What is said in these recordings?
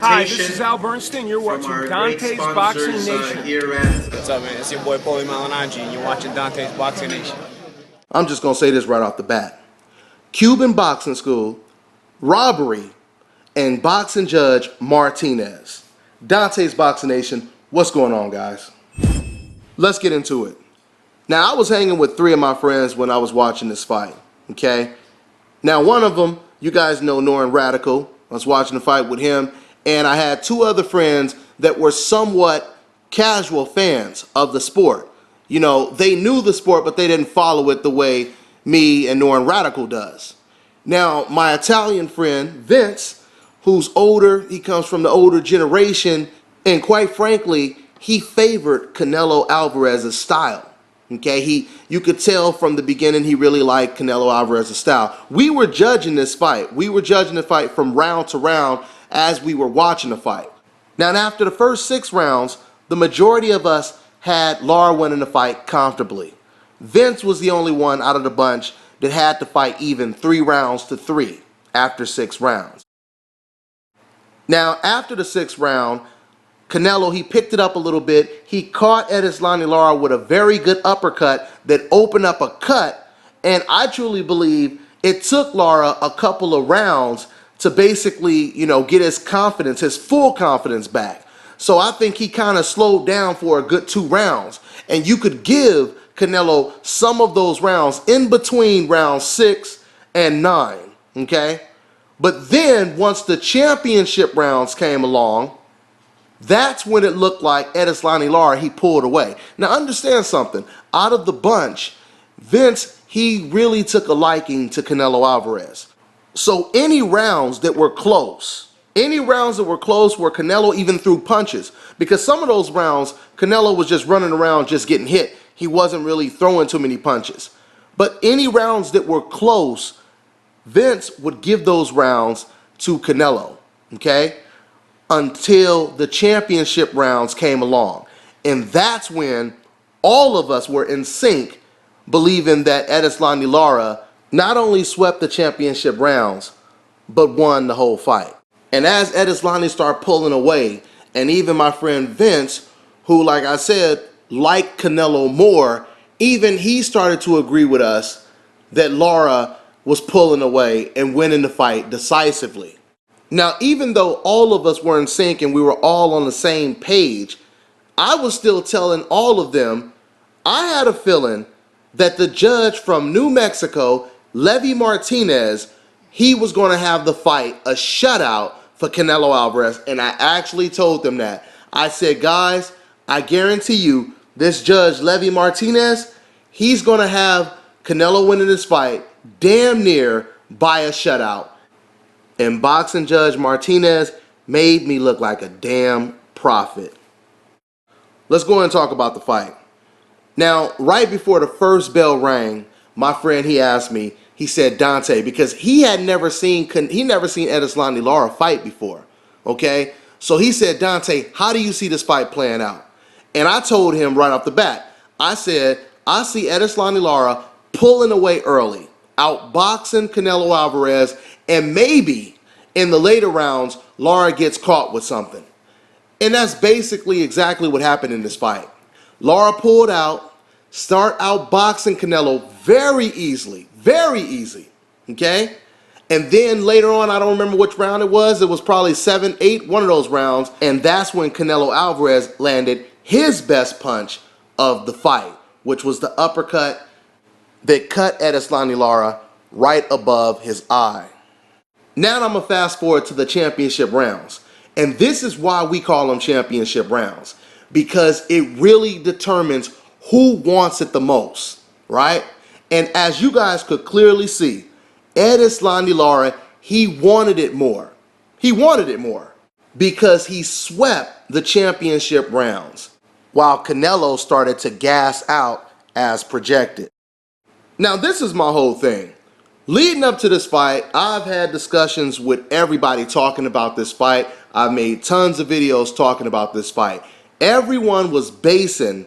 Hi, this is Al Bernstein. You're watching Dante's Boxing Nation. What's up, man? It's your boy Paulie Malignaggi, and you're watching Dante's Boxing Nation. I'm just going to say this right off the bat. Cuban boxing school, robbery, and boxing judge Martinez. Dante's Boxing Nation, what's going on, guys? Let's get into it. Now, I was hanging with three of my friends when I was watching this fight, okay? Now, one of them, you guys know Norrin Radical. I was watching the fight with him, and I had two other friends that were somewhat casual fans of the sport. You know, they knew the sport, but they didn't follow it the way me and Norrin Radical does. Now, my Italian friend, Vince, who's older, he comes from the older generation, and quite frankly, he favored Canelo Alvarez's style. Okay, you could tell from the beginning he really liked Canelo Alvarez's style. We were judging this fight. We were judging the fight from round to round as we were watching the fight. Now, after the first 6 rounds, the majority of us had Lara winning the fight comfortably. Vince was the only one out of the bunch that had to fight even 3 rounds to 3 after 6 rounds. Now, after the 6th round, Canelo, he picked it up a little bit. He caught Edeslani Lara with a very good uppercut that opened up a cut, and I truly believe it took Lara a couple of rounds to basically, get his confidence, his full confidence back. So I think he kind of slowed down for a good 2 rounds, and you could give Canelo some of those rounds in between rounds 6 and 9, okay? But then once the championship rounds came along, that's when it looked like Edeslani Lara, he pulled away. Now understand something. Out of the bunch, Vince, he really took a liking to Canelo Alvarez. So any rounds that were close where Canelo even threw punches, because some of those rounds, Canelo was just running around just getting hit. He wasn't really throwing too many punches. But any rounds that were close, Vince would give those rounds to Canelo, okay? Until the championship rounds came along. And that's when all of us were in sync, believing that Edeslani Lara not only swept the championship rounds, but won the whole fight. And as Edeslani started pulling away, and even my friend Vince, who, like I said, liked Canelo more, even he started to agree with us that Lara was pulling away and winning the fight decisively. Now, even though all of us were in sync and we were all on the same page, I was still telling all of them I had a feeling that the judge from New Mexico, Levy Martinez, he was going to have the fight a shutout for Canelo Alvarez, and I actually told them that. I said, guys, I guarantee you this judge, Levy Martinez, he's going to have Canelo winning this fight damn near by a shutout. And boxing judge Martinez made me look like a damn prophet. Let's go ahead and talk about the fight. Now, right before the first bell rang, my friend, he asked me, he said, Dante, because he had never seen Edeslani Lara fight before, okay? So he said, Dante, how do you see this fight playing out? And I told him right off the bat, I said, I see Edeslani Lara pulling away early, outboxing Canelo Alvarez, and maybe in the later rounds, Lara gets caught with something. And that's basically exactly what happened in this fight. Lara pulled out, start outboxing Canelo very easy, okay? And then later on, I don't remember which round it was probably 7, 8, one of those rounds, and that's when Canelo Alvarez landed his best punch of the fight, which was the uppercut that cut Edeslani Lara right above his eye. Now I'm going to fast forward to the championship rounds. And this is why we call them championship rounds, because it really determines who wants it the most, right? And as you guys could clearly see, Edeslani Lara, he wanted it more. He wanted it more because he swept the championship rounds while Canelo started to gas out as projected. Now, this is my whole thing. Leading up to this fight, I've had discussions with everybody talking about this fight. I've made tons of videos talking about this fight. Everyone was basing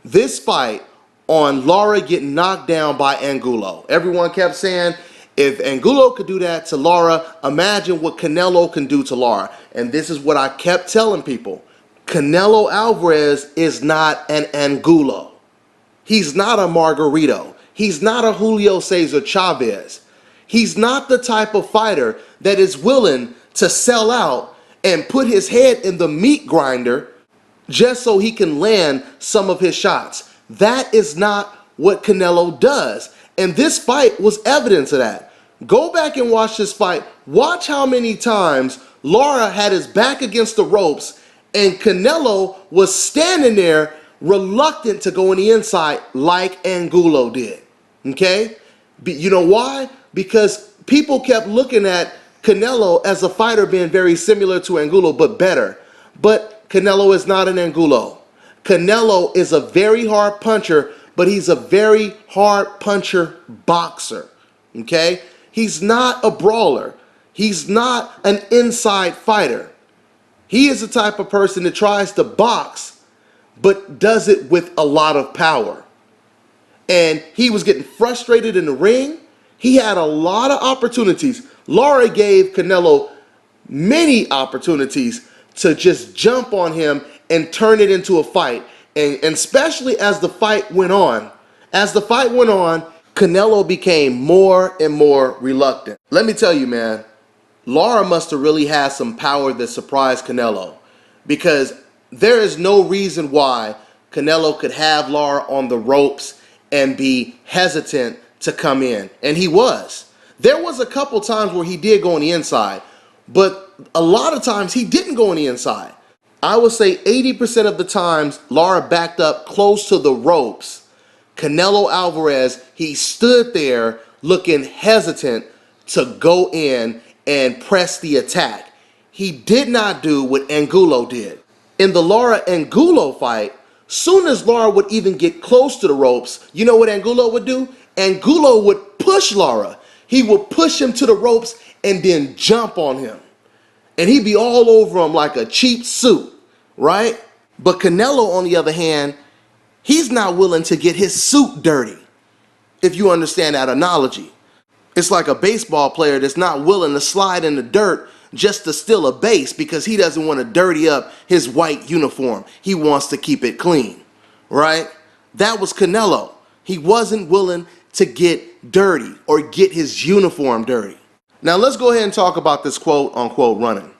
this fight on Lara getting knocked down by Angulo. Everyone kept saying If Angulo could do that to Lara, imagine what Canelo can do to Lara. And this is what I kept telling people. Canelo Alvarez is not an Angulo. He's not a Margarito. He's not a Julio Cesar Chavez. He's not the type of fighter that is willing to sell out and put his head in the meat grinder just so he can land some of his shots. That is not what Canelo does. And this fight was evidence of that. Go back and watch this fight. Watch how many times Lara had his back against the ropes and Canelo was standing there reluctant to go on the inside like Angulo did. Okay? You know why? Because people kept looking at Canelo as a fighter being very similar to Angulo but better. But Canelo is not an Angulo. Canelo is a very hard puncher, but he's a very hard puncher boxer. Okay? He's not a brawler. He's not an inside fighter. He is the type of person that tries to box, but does it with a lot of power. And he was getting frustrated in the ring. He had a lot of opportunities. Lara gave Canelo many opportunities to just jump on him and turn it into a fight. And especially as the fight went on, Canelo became more and more reluctant. Let me tell you, man, Lara must have really had some power that surprised Canelo, because there is no reason why Canelo could have Lara on the ropes and be hesitant to come in. And he was. There was a couple times where he did go on the inside, but a lot of times he didn't go on the inside. I would say 80% of the times Lara backed up close to the ropes. Canelo Alvarez, he stood there looking hesitant to go in and press the attack. He did not do what Angulo did. In the Lara Angulo fight, soon as Lara would even get close to the ropes, you know what Angulo would do? Angulo would push Lara. He would push him to the ropes and then jump on him. And he'd be all over him like a cheap suit, right? But Canelo, on the other hand, he's not willing to get his suit dirty, if you understand that analogy. It's like a baseball player that's not willing to slide in the dirt just to steal a base because he doesn't want to dirty up his white uniform. He wants to keep it clean, right? That was Canelo. He wasn't willing to get dirty or get his uniform dirty. Now let's go ahead and talk about this quote unquote running.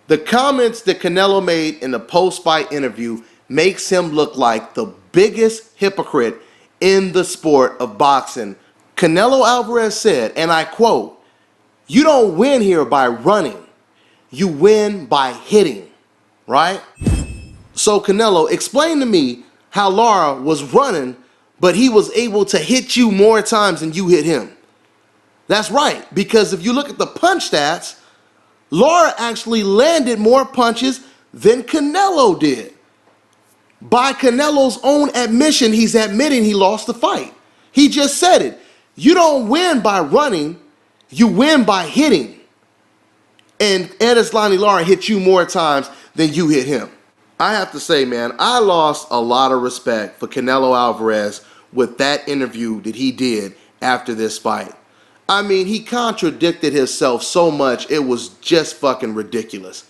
The comments that Canelo made in the post-fight interview makes him look like the biggest hypocrite in the sport of boxing. Canelo Alvarez said, and I quote, "You don't win here by running. You win by hitting," right? So Canelo, explain to me how Lara was running, but he was able to hit you more times than you hit him. That's right, because if you look at the punch stats, Lara actually landed more punches than Canelo did. By Canelo's own admission, he's admitting he lost the fight. He just said it. You don't win by running, you win by hitting. And Erislandy Lara hit you more times than you hit him. I have to say, man, I lost a lot of respect for Canelo Alvarez with that interview that he did after this fight. I mean, he contradicted himself so much, it was just fucking ridiculous.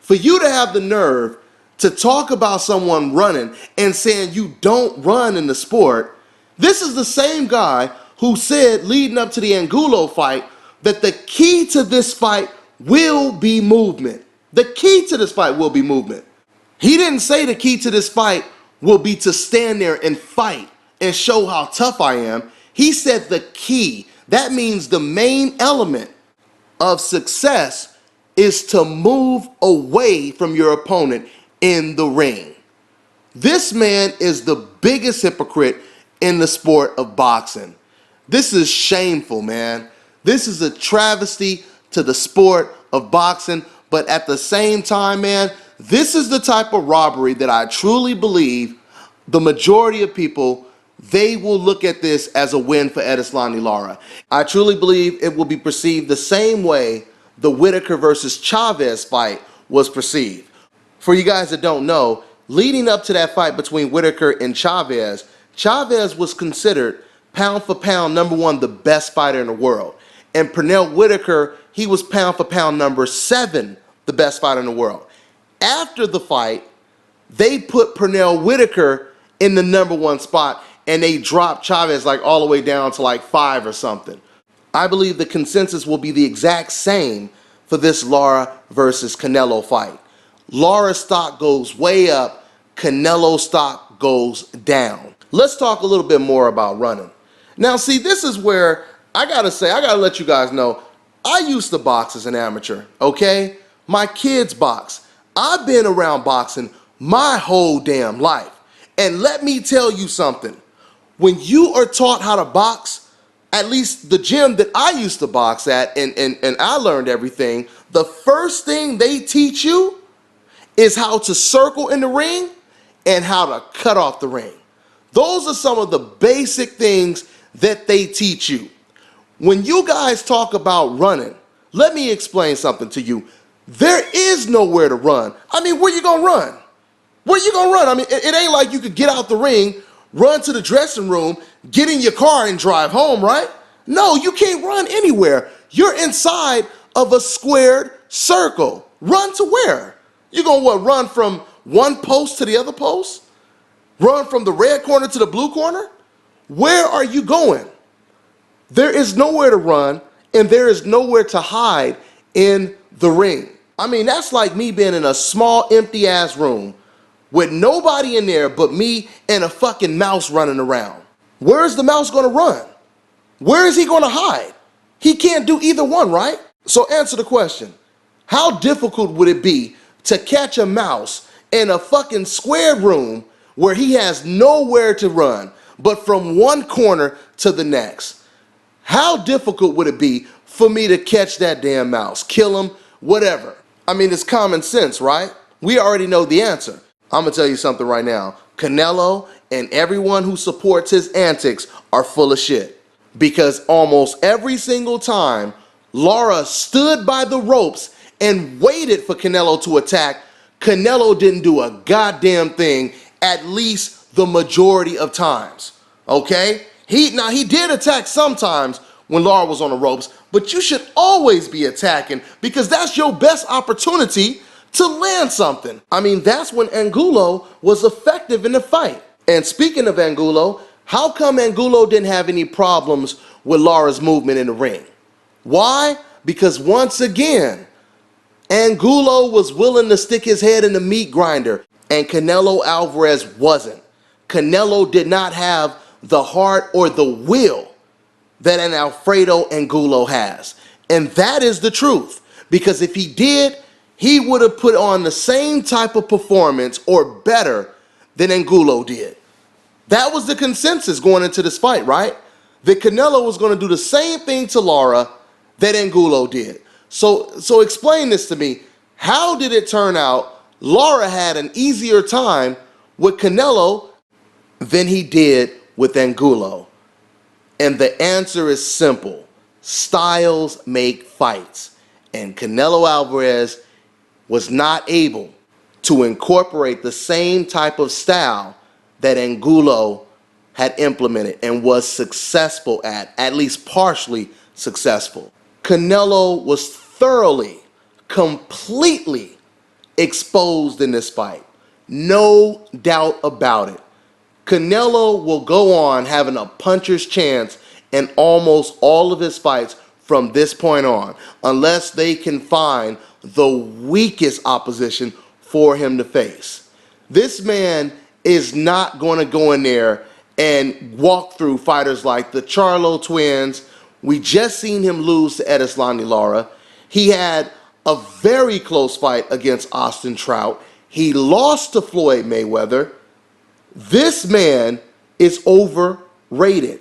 For you to have the nerve to talk about someone running and saying you don't run in the sport, this is the same guy who said leading up to the Angulo fight that the key to this fight will be movement. The key to this fight will be movement. He didn't say the key to this fight will be to stand there and fight and show how tough I am. He said the key, that means the main element of success is to move away from your opponent in the ring. This man is the biggest hypocrite in the sport of boxing. This is shameful, man. This is a travesty to the sport of boxing, but at the same time, man, this is the type of robbery that I truly believe the majority of people, they will look at this as a win for Erislandy Lara. I truly believe it will be perceived the same way the Whitaker versus Chavez fight was perceived. For you guys that don't know, leading up to that fight between Whitaker and Chavez, Chavez was considered pound for pound #1 the best fighter in the world. And Pernell Whitaker, he was pound for pound number 7, the best fighter in the world. After the fight, they put Pernell Whitaker in the number 1 spot, and they dropped Chavez like all the way down to like 5 or something. I believe the consensus will be the exact same for this Lara versus Canelo fight. Lara's stock goes way up, Canelo's stock goes down. Let's talk a little bit more about running. Now see, this is where I gotta let you guys know, I used to box as an amateur, okay? My kids box. I've been around boxing my whole damn life. And let me tell you something. When you are taught how to box, at least the gym that I used to box at, and I learned everything, the first thing they teach you is how to circle in the ring and how to cut off the ring. Those are some of the basic things that they teach you. When you guys talk about running, let me explain something to you. There is nowhere to run. I mean, where you gonna run? Where you gonna run? I mean, it ain't like you could get out the ring, run to the dressing room, get in your car and drive home, right? No, you can't run anywhere. You're inside of a squared circle. Run to where? You gonna what, run from one post to the other post? Run from the red corner to the blue corner? Where are you going? There is nowhere to run, and there is nowhere to hide in the ring. I mean, that's like me being in a small empty ass room with nobody in there but me and a fucking mouse running around. Where is the mouse gonna run? Where is he gonna hide? He can't do either one, right? So answer the question. How difficult would it be to catch a mouse in a fucking square room where he has nowhere to run but from one corner to the next? How difficult would it be for me to catch that damn mouse, kill him, whatever? I mean, it's common sense, right? We already know the answer. I'm gonna tell you something right now. Canelo and everyone who supports his antics are full of shit. Because almost every single time Lara stood by the ropes and waited for Canelo to attack, Canelo didn't do a goddamn thing at least the majority of times. Okay? He did attack sometimes when Lara was on the ropes, but you should always be attacking because that's your best opportunity to land something. I mean, that's when Angulo was effective in the fight. And speaking of Angulo, how come Angulo didn't have any problems with Lara's movement in the ring? Why? Because once again, Angulo was willing to stick his head in the meat grinder, and Canelo Alvarez wasn't. Canelo did not have the heart or the will that an Alfredo Angulo has. And that is the truth. Because if he did, he would have put on the same type of performance or better than Angulo did. That was the consensus going into this fight, right? That Canelo was going to do the same thing to Lara that Angulo did. So explain this to me. How did it turn out Lara had an easier time with Canelo than he did with Angulo? And the answer is simple. Styles make fights. And Canelo Alvarez was not able to incorporate the same type of style that Angulo had implemented and was successful at least partially successful. Canelo was thoroughly, completely exposed in this fight. No doubt about it. Canelo will go on having a puncher's chance in almost all of his fights from this point on, unless they can find the weakest opposition for him to face. This man is not going to go in there and walk through fighters like the Charlo twins. We just seen him lose to Edeslani Lara. He had a very close fight against Austin Trout. He lost to Floyd Mayweather. This man is overrated.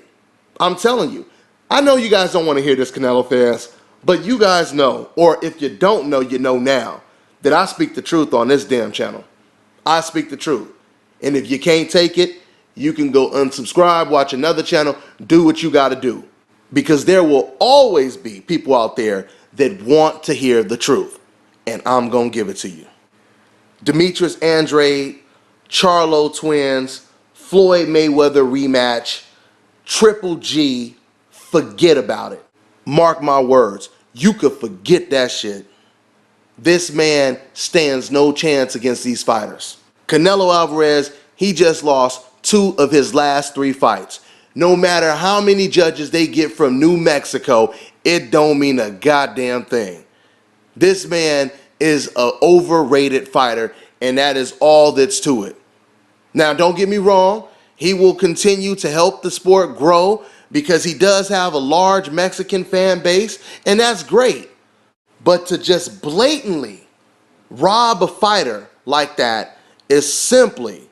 I'm telling you. I know you guys don't want to hear this, Canelo fans, but you guys know, or if you don't know, you know now, that I speak the truth on this damn channel. I speak the truth. And if you can't take it, you can go unsubscribe, watch another channel, do what you got to do. Because there will always be people out there that want to hear the truth. And I'm going to give it to you. Demetrius Andrade, Charlo twins, Floyd Mayweather rematch, Triple G, forget about it. Mark my words, you could forget that shit. This man stands no chance against these fighters. Canelo Alvarez, he just lost 2 of his last 3 fights. No matter how many judges they get from New Mexico, it don't mean a goddamn thing. This man is an overrated fighter, and that is all that's to it. Now, don't get me wrong, he will continue to help the sport grow because he does have a large Mexican fan base, and that's great. But to just blatantly rob a fighter like that is simply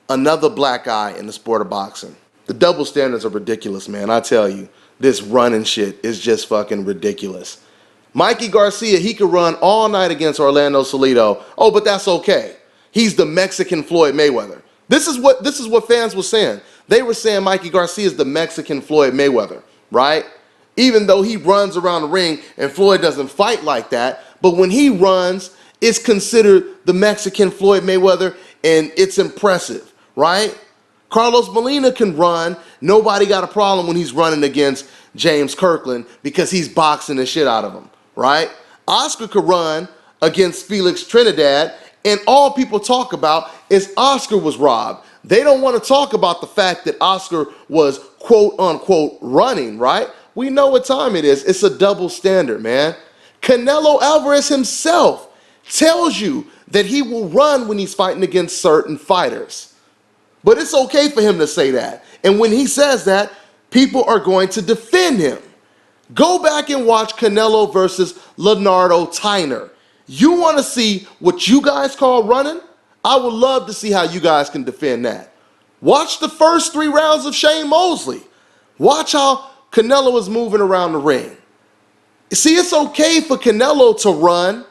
another black eye in the sport of boxing. The double standards are ridiculous, man. I tell you, this running shit is just fucking ridiculous. Mikey Garcia, he could run all night against Orlando Salido. Oh, but that's okay. He's the Mexican Floyd Mayweather. This is what fans were saying. They were saying Mikey Garcia is the Mexican Floyd Mayweather, right? Even though he runs around the ring and Floyd doesn't fight like that, but when he runs, it's considered the Mexican Floyd Mayweather, and it's impressive, right? Carlos Molina can run. Nobody got a problem when he's running against James Kirkland because he's boxing the shit out of him, right? Oscar could run against Felix Trinidad, and all people talk about is Oscar was robbed. They don't want to talk about the fact that Oscar was quote unquote running, right? We know what time it is. It's a double standard, man. Canelo Alvarez himself tells you that he will run when he's fighting against certain fighters. But it's okay for him to say that. And when he says that, people are going to defend him. Go back and watch Canelo versus Leonardo Tyner. You want to see what you guys call running? I would love to see how you guys can defend that. Watch the first 3 rounds of Shane Mosley. Watch how Canelo is moving around the ring. See, it's okay for Canelo to run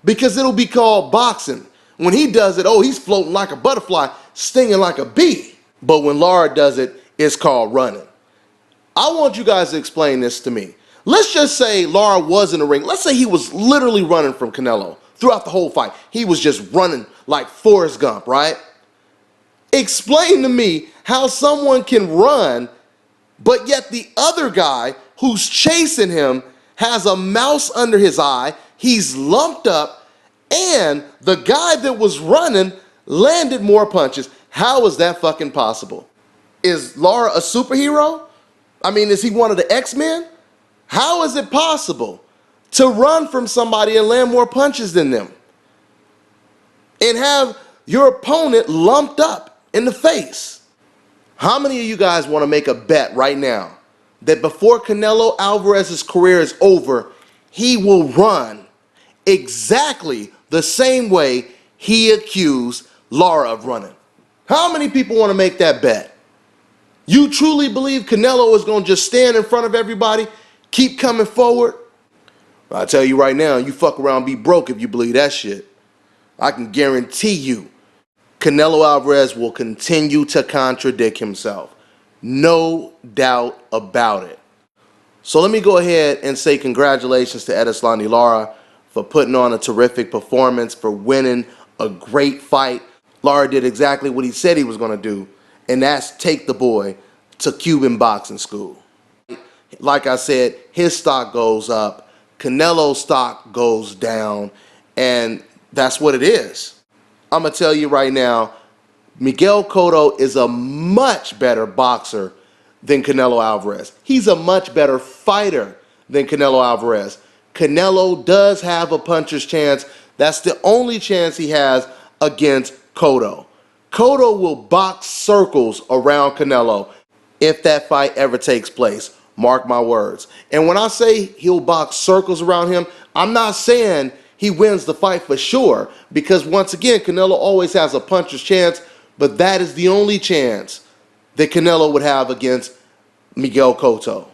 because it'll be called boxing. When he does it, oh, he's floating like a butterfly, stinging like a bee. But when Lara does it, it's called running. I want you guys to explain this to me. Let's just say Lara was in the ring. Let's say he was literally running from Canelo throughout the whole fight. He was just running like Forrest Gump, right? Explain to me how someone can run, but yet the other guy who's chasing him has a mouse under his eye, he's lumped up, and the guy that was running landed more punches. How is that fucking possible? Is Lara a superhero? I mean, is he one of the X-Men? How is it possible to run from somebody and land more punches than them and have your opponent lumped up in the face? How many of you guys want to make a bet right now that before Canelo Alvarez's career is over, he will run exactly the same way he accused Lara of running? How many people want to make that bet? You truly believe Canelo is going to just stand in front of everybody, keep coming forward? I tell you right now, you fuck around and be broke if you believe that shit. I can guarantee you, Canelo Alvarez will continue to contradict himself. No doubt about it. So let me go ahead and say congratulations to Edeslani Lara for putting on a terrific performance, for winning a great fight. Lara did exactly what he said he was going to do, and that's take the boy to Cuban boxing school. Like I said, his stock goes up, Canelo's stock goes down, and that's what it is. I'm going to tell you right now, Miguel Cotto is a much better boxer than Canelo Alvarez. He's a much better fighter than Canelo Alvarez. Canelo does have a puncher's chance. That's the only chance he has against Cotto. Cotto will box circles around Canelo if that fight ever takes place. Mark my words. And when I say he'll box circles around him, I'm not saying he wins the fight for sure, because once again, Canelo always has a puncher's chance, but that is the only chance that Canelo would have against Miguel Cotto.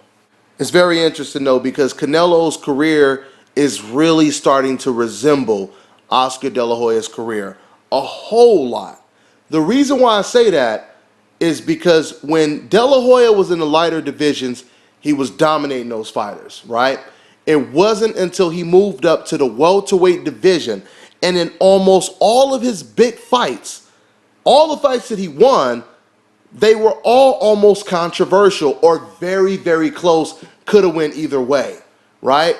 It's very interesting though, because Canelo's career is really starting to resemble Oscar De La Hoya's career a whole lot. The reason why I say that is because when De La Hoya was in the lighter divisions, he was dominating those fighters, right? It wasn't until he moved up to the welterweight division, and in almost all of his big fights, all the fights that he won, they were all almost controversial or very, very close could have went either way, right?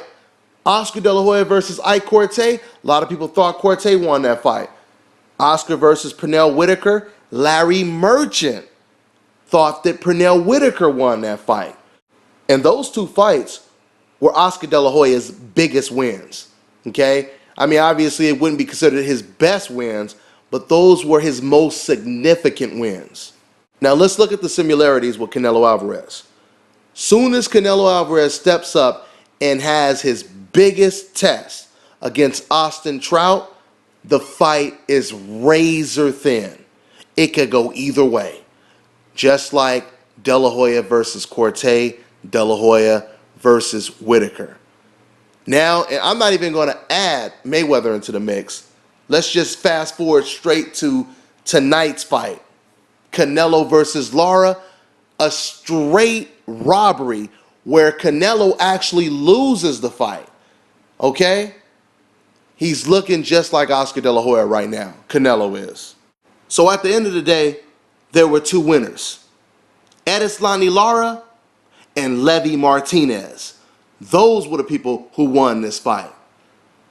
Oscar De La Hoya versus Ike Corte. A lot of people thought Corte won that fight. Oscar versus Pernell Whitaker. Larry Merchant thought that Pernell Whitaker won that fight. And those two fights were Oscar De La Hoya's biggest wins. Okay? I mean, obviously it wouldn't be considered his best wins, but those were his most significant wins. Now let's look at the similarities with Canelo Alvarez. Soon as Canelo Alvarez steps up and has his biggest test against Austin Trout, the fight is razor thin. It could go either way. Just like De La Hoya versus Corte, De La Hoya versus Whitaker. Now, and I'm not even going to add Mayweather into the mix. Let's just fast forward straight to tonight's fight. Canelo versus Lara, a straight robbery where Canelo actually loses the fight. Okay? He's looking just like Oscar De La Hoya right now. Canelo is. So at the end of the day, there were two winners. Edislani Lara and Levy Martinez. Those were the people who won this fight.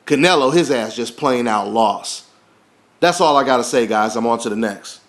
Canelo, his ass just plain out lost. That's all I got to say, guys. I'm on to the next.